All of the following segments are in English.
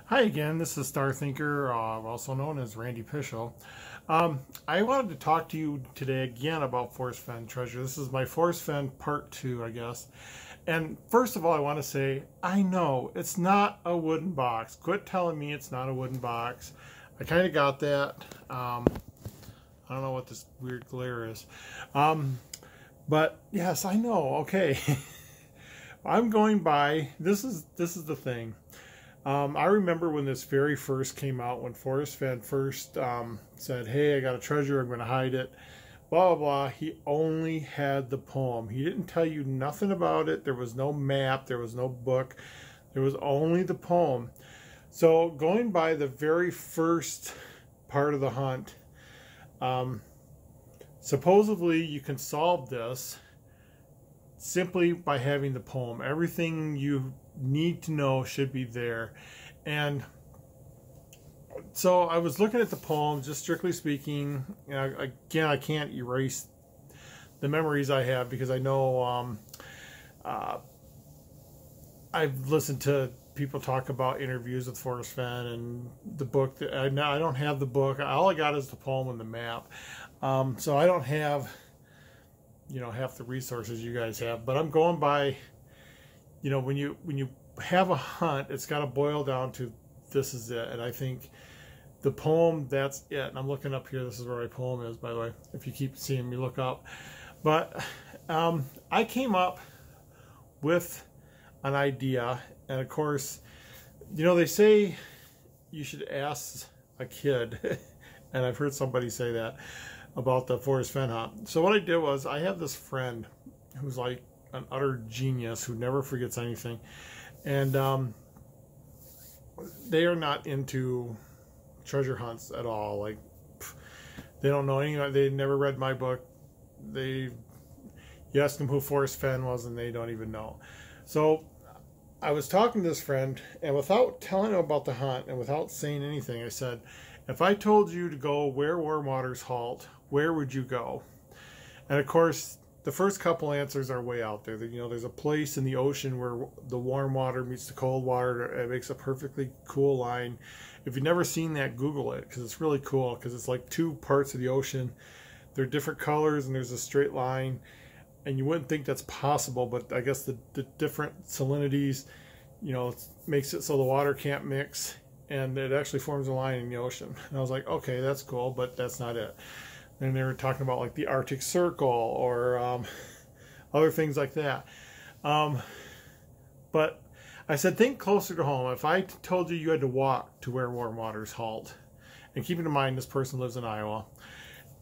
Hi again, this is Star Thinker, also known as Randy Pischel. I wanted to talk to you today again about Forrest Fenn treasure. This is my Forrest Fenn part 2, I guess. And first of all, I want to say, I know it's not a wooden box. Quit telling me it's not a wooden box. I kind of got that. I don't know what this weird glare is. But yes, I know. Okay. I'm going by, this is the thing. I remember when this very first came out, when Forrest Fenn first said, hey, I got a treasure, I'm going to hide it, blah, blah, blah. He only had the poem. He didn't tell you nothing about it. There was no map. There was no book. There was only the poem. So going by the very first part of the hunt, supposedly you can solve this simply by having the poem. Everything you need to know should be there. And so I was looking at the poem, just strictly speaking. Again, I can't erase the memories I have because I know I've listened to people talk about interviews with Forrest Fenn and the book. I don't have the book. All I got is the poem and the map. So I don't have, half the resources you guys have. But I'm going by, when you have a hunt, it's got to boil down to this is it. And I think the poem, that's it. And I'm looking up here. This is where my poem is, by the way. If you keep seeing me look up. But I came up with an idea. And of course, they say you should ask a kid. And I've heard somebody say that about the Forrest Fenn hunt. So what I did was, I have this friend who's like an utter genius who never forgets anything. And they are not into treasure hunts at all. Like, they don't know anything. They never read my book. You ask them who Forrest Fenn was and they don't even know. So I was talking to this friend, and without telling him about the hunt and without saying anything, I said, if I told you to go where warm waters halt, where would you go? And of course, the first couple answers are way out there. There's a place in the ocean where the warm water meets the cold water. It makes a perfectly cool line. If you've never seen that, Google it, because it's really cool, because it's like two parts of the ocean. They're different colors, and there's a straight line. And you wouldn't think that's possible, but I guess the different salinities, makes it so the water can't mix, and it actually forms a line in the ocean. And I was like, okay, that's cool, but that's not it. And they were talking about like the Arctic Circle or other things like that. But I said, think closer to home. If I told you had to walk to where warm waters halt, and keeping in mind this person lives in Iowa,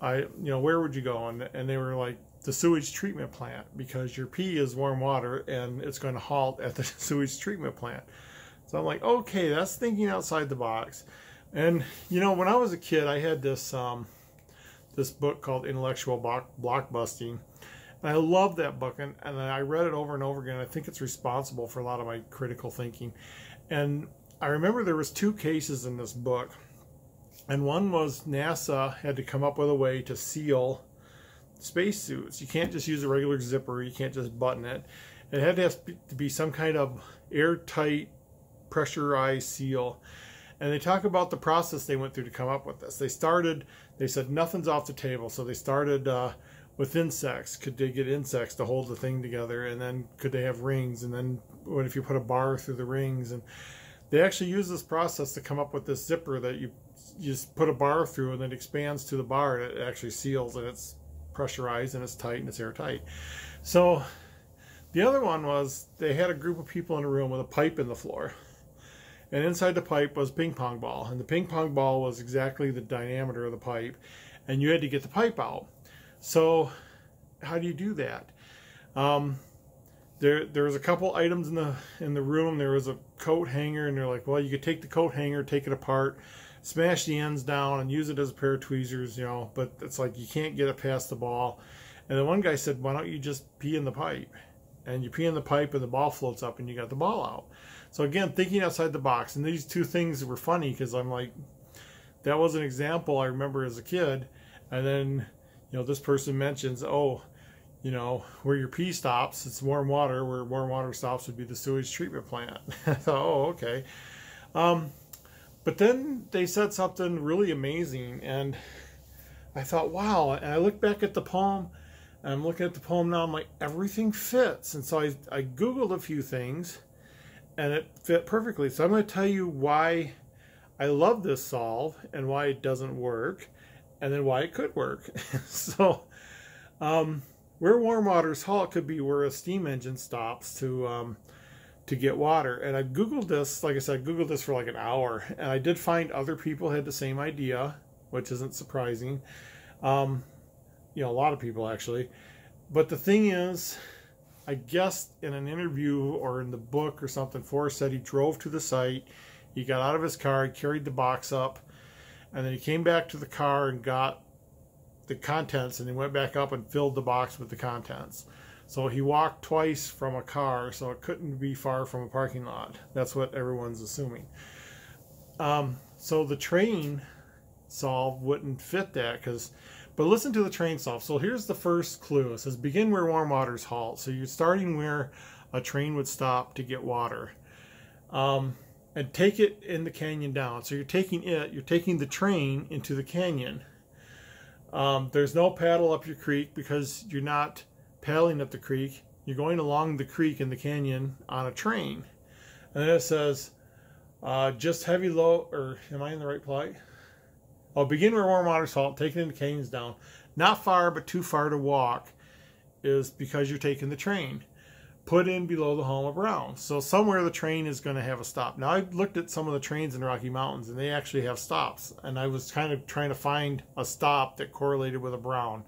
where would you go? And they were like, the sewage treatment plant, because your pee is warm water and it's going to halt at the sewage treatment plant. So I'm like, okay, that's thinking outside the box. And when I was a kid, I had this this book called Intellectual Blockbusting, and I loved that book, and I read it over and over again. I think it's responsible for a lot of my critical thinking. And I remember there was two cases in this book, and one was NASA had to come up with a way to seal spacesuits. You can't just use a regular zipper. You can't just button it. It had to be some kind of airtight, pressurized seal. And they talk about the process they went through to come up with this. They said nothing's off the table. So they started with insects. Could they get insects to hold the thing together? And then could they have rings? And then what if you put a bar through the rings? And they actually use this process to come up with this zipper that you just put a bar through, and then it expands to the bar, and it actually seals, and it's pressurized and it's tight and it's airtight. So the other one was, they had a group of people in a room with a pipe in the floor, and inside the pipe was a ping pong ball, and the ping pong ball was exactly the diameter of the pipe, and you had to get the pipe out. So how do you do that? There was a couple items in the room. There was a coat hanger, and they're like, well, you could take the coat hanger, take it apart, smash the ends down, and use it as a pair of tweezers, but it's like you can't get it past the ball. And then one guy said, why don't you just pee in the pipe? And you pee in the pipe and the ball floats up and you got the ball out. So again, thinking outside the box. And these two things were funny because I'm like, that was an example I remember as a kid. And then, this person mentions, oh, where your pee stops, it's warm water. Where warm water stops would be the sewage treatment plant. I thought, oh, okay. But then they said something really amazing, and I thought, wow. And I looked back at the poem, and I'm looking at the poem now, I'm like, everything fits. And so I Googled a few things, and it fit perfectly. So I'm going to tell you why I love this solve, and why it doesn't work, and then why it could work. So, where warm waters halt could be where a steam engine stops to get water. And I Googled this, like I said, I Googled this for like an hour, and I did find other people had the same idea, which isn't surprising. You know, a lot of people actually. But the thing is, I guess in an interview or in the book or something, Forrest said he drove to the site, he got out of his car, he carried the box up, and then he came back to the car and got the contents, and he went back up and filled the box with the contents. So he walked twice from a car, so it couldn't be far from a parking lot. That's what everyone's assuming. So the train solve wouldn't fit that, but listen to the train solve. So here's the first clue. It says begin where warm waters halt. So you're starting where a train would stop to get water. And take it in the canyon down. So you're taking the train into the canyon. There's no paddle up your creek because you're not paddling up the creek. You're going along the creek in the canyon on a train. And then it says, just heavy low, or am I in the right play? Oh, begin where warm waters halt, taking in the canyons down. Not far, but too far to walk is because you're taking the train. Put in below the home of Brown. So somewhere the train is going to have a stop. Now, I looked at some of the trains in the Rocky Mountains, and they actually have stops. And I was kind of trying to find a stop that correlated with a Brown.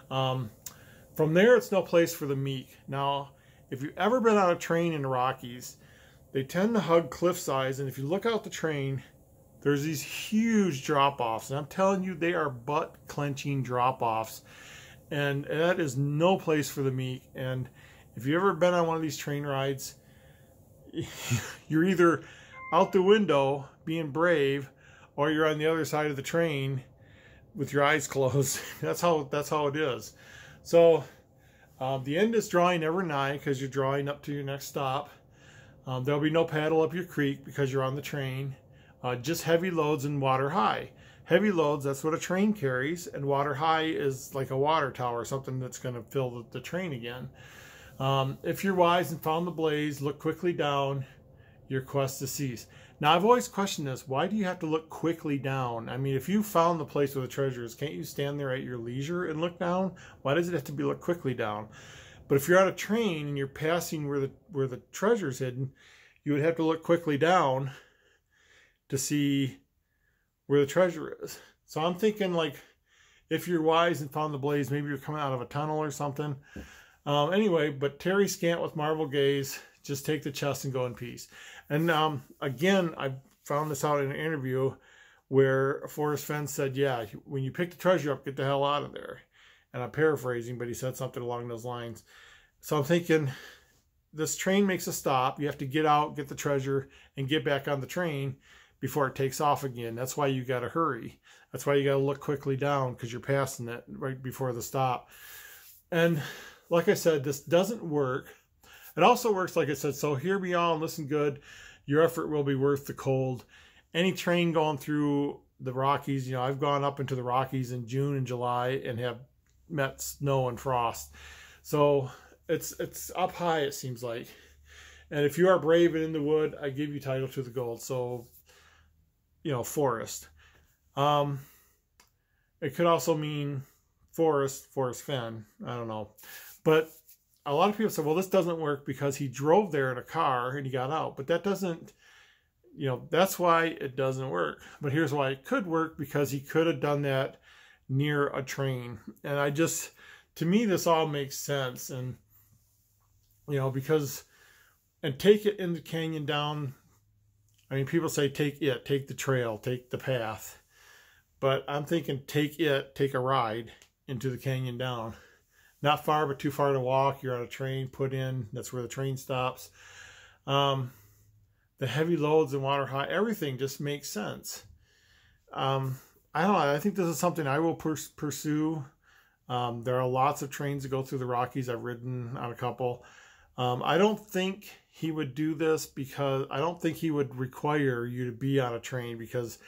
From there, it's no place for the meek. Now, if you've ever been on a train in the Rockies, they tend to hug cliff sides. And if you look out the train, there's these huge drop-offs. And I'm telling you, they are butt-clenching drop-offs. And that is no place for the meek. And if you've ever been on one of these train rides, you're either out the window being brave, or you're on the other side of the train with your eyes closed. That's how it is. So the end is drawing ever nigh because you're drawing up to your next stop. There'll be no paddle up your creek because you're on the train. Just heavy loads and water high. Heavy loads, that's what a train carries, and water high is like a water tower, something that's going to fill the train again. If you're wise and found the blaze, look quickly down, your quest to cease. Now, I've always questioned this. Why do you have to look quickly down? I mean, if you found the place where the treasure is, can't you stand there at your leisure and look down? Why does it have to be look quickly down? But if you're on a train and you're passing where the treasure's hidden, you would have to look quickly down to see where the treasure is. So I'm thinking, like, if you're wise and found the blaze, maybe you're coming out of a tunnel or something. Anyway, but Terry Scant with Marvel Gaze, just take the chest and go in peace. And again, I found this out in an interview where Forrest Fenn said, yeah, when you pick the treasure up, get the hell out of there. And I'm paraphrasing, but he said something along those lines. So I'm thinking, this train makes a stop. You have to get out, get the treasure, and get back on the train before it takes off again. That's why you got to hurry. That's why you got to look quickly down, because you're passing it right before the stop. And like I said, this doesn't work. It also works, like I said, so hear me all and listen good. Your effort will be worth the cold. Any train going through the Rockies, you know, I've gone up into the Rockies in June and July and have met snow and frost. So it's up high, it seems like. And if you are brave and in the wood, I give you title to the gold. So, you know, Forrest. It could also mean Forrest Fenn. I don't know. But a lot of people say, well, this doesn't work because he drove there in a car and he got out. But that doesn't, you know, that's why it doesn't work. But here's why it could work, because he could have done that near a train. And I just, to me, this all makes sense. And, you know, because, and take it in the canyon down. I mean, people say take the trail, take the path. But I'm thinking take a ride into the canyon down. Not far, but too far to walk. You're on a train, put in. That's where the train stops. The heavy loads and water high, everything just makes sense. I don't know. I think this is something I will pursue. There are lots of trains that go through the Rockies. I've ridden on a couple. I don't think he would do this because I don't think he would require you to be on a train, because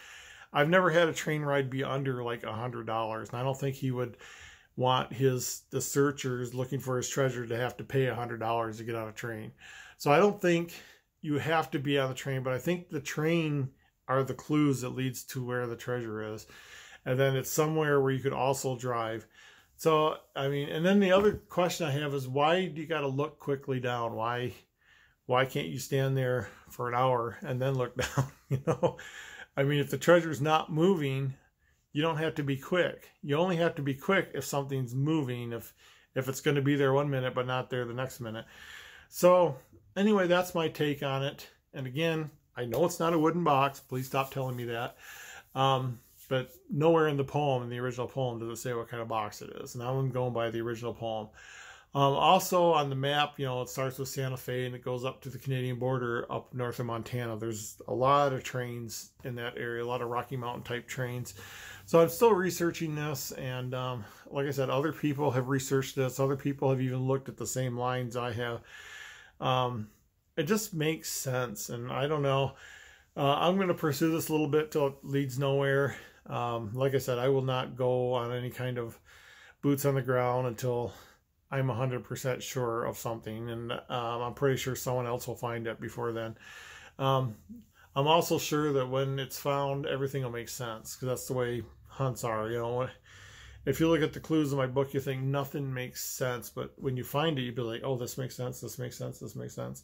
I've never had a train ride be under like $100, and I don't think he would want the searchers looking for his treasure to have to pay $100 to get on a train. So I don't think you have to be on the train, but I think the train are the clues that leads to where the treasure is. And then it's somewhere where you could also drive. So, I mean, and then the other question I have is, why do you got to look quickly down? Why can't you stand there for an hour and then look down? You know, I mean, if the treasure's not moving, you don't have to be quick. You only have to be quick if something's moving, if it's going to be there 1 minute but not there the next minute. So anyway, that's my take on it. And again, I know it's not a wooden box. Please stop telling me that. But nowhere in the original poem, does it say what kind of box it is. And I'm going by the original poem. Also on the map, you know, it starts with Santa Fe and it goes up to the Canadian border up north of Montana. There's a lot of trains in that area, a lot of Rocky Mountain type trains. So I'm still researching this, and like I said, other people have researched this. Other people have even looked at the same lines I have. It just makes sense, and I don't know. I'm going to pursue this a little bit till it leads nowhere. Like I said, I will not go on any kind of boots on the ground until I'm 100% sure of something, and I'm pretty sure someone else will find it before then. I'm also sure that when it's found, everything will make sense, because that's the way hunts are. You know, if you look at the clues in my book, you think nothing makes sense, but when you find it, you'd be like, oh, this makes sense, this makes sense, this makes sense.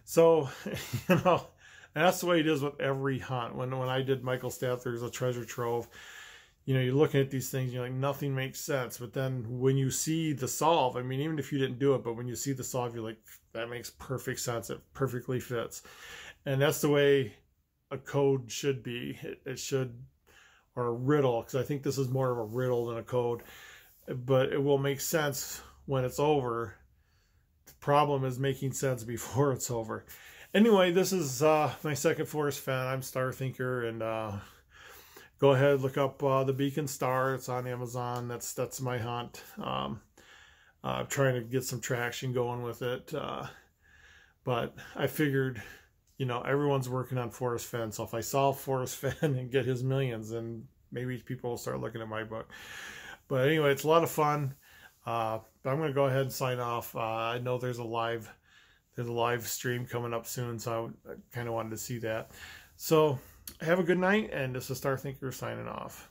So, you know, and that's the way it is with every hunt. When I did Michael Stather's A Treasure Trove, you know, you're looking at these things, you're like, nothing makes sense. But then when you see the solve, I mean, even if you didn't do it, but when you see the solve, you're like, that makes perfect sense. It perfectly fits. And that's the way a code should be. It should, or a riddle, because I think this is more of a riddle than a code. But it will make sense when it's over. The problem is making sense before it's over. Anyway, this is my second Forrest Fenn. I'm Star Thinker, and go ahead, look up The Beacon Star. It's on Amazon. That's my hunt. I'm trying to get some traction going with it. But I figured, you know, everyone's working on Forrest Fenn. So if I solve Forrest Fenn and get his millions, then maybe people will start looking at my book. But anyway, it's a lot of fun. But I'm going to go ahead and sign off. I know there's a live stream coming up soon, so I kind of wanted to see that. So have a good night, and this is Star Thinker signing off.